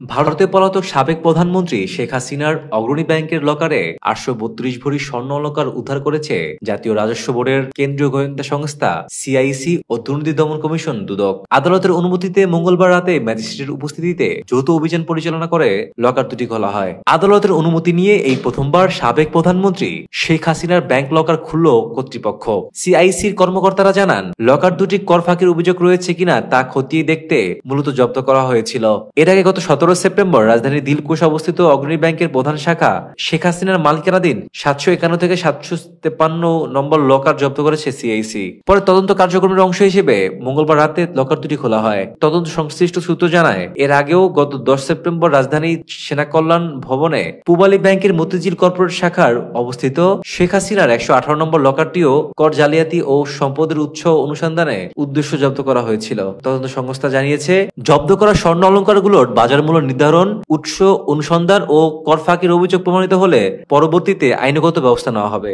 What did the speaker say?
ভারতে পলাতক সাবেক প্রধানমন্ত্রী শেখ হাসিনার অগ্রণী ব্যাংকের লকারে ৮৩২ ভরি স্বর্ণ অলংকার উদ্ধার করেছে জাতীয় রাজস্ব বোর্ডের কেন্দ্রীয় গোয়েন্দা সংস্থা সিআইসি ও দুর্নীতি দমন কমিশন দুদক। আদালতের অনুমতিতে মঙ্গলবার রাতে ম্যাজিস্ট্রেটের উপস্থিতিতে যৌথ অভিযান পরিচালনা করে লকার দুটি খোলা হয়। আদালতের অনুমতি নিয়ে এই প্রথমবার সাবেক প্রধানমন্ত্রী শেখ হাসিনার ব্যাংক লকার খুলল কর্তৃপক্ষ। সিআইসির কর্মকর্তারা জানান, লকার দুটি কর ফাঁকির অভিযোগ রয়েছে কিনা তা খতিয়ে দেখতে মূলত জব্দ করা হয়েছিল। এর আগে গত ১৭ সেপ্টেম্বর রাজধানীর দিলকুশে অবস্থিত অগ্রণী ব্যাংকের প্রধান শাখা শেখ হাসিনার মালিকানাধীন ৭৫১ থেকে ৭৫৩ নম্বর লকার জব্দ করেছে সিআইসি। পরে তদন্ত কার্যক্রমের অংশ হিসেবে মঙ্গলবার রাতে লকার দুটি খোলা হয়। তদন্ত সংশ্লিষ্ট সূত্র জানায়, এর আগেও গত ১০ সেপ্টেম্বর রাজধানী সেনা কল্যাণ ভবনে পূবালী ব্যাংকের মতিঝিল কর্পোরেট শাখার অবস্থিত শেখ হাসিনার ১১৮ নম্বর লকারটিও কর জালিয়াতি ও সম্পদের উৎস অনুসন্ধানে উদ্দেশ্য জব্দ করা হয়েছিল। তদন্ত সংস্থা জানিয়েছে, জব্দ করা স্বর্ণ অলংকারগুলোর বাজার মূল্য নির্ধারণ, উৎস অনুসন্ধান ও কর ফাঁকির অভিযোগ প্রমাণিত হলে পরবর্তীতে আইনগত ব্যবস্থা নেওয়া হবে।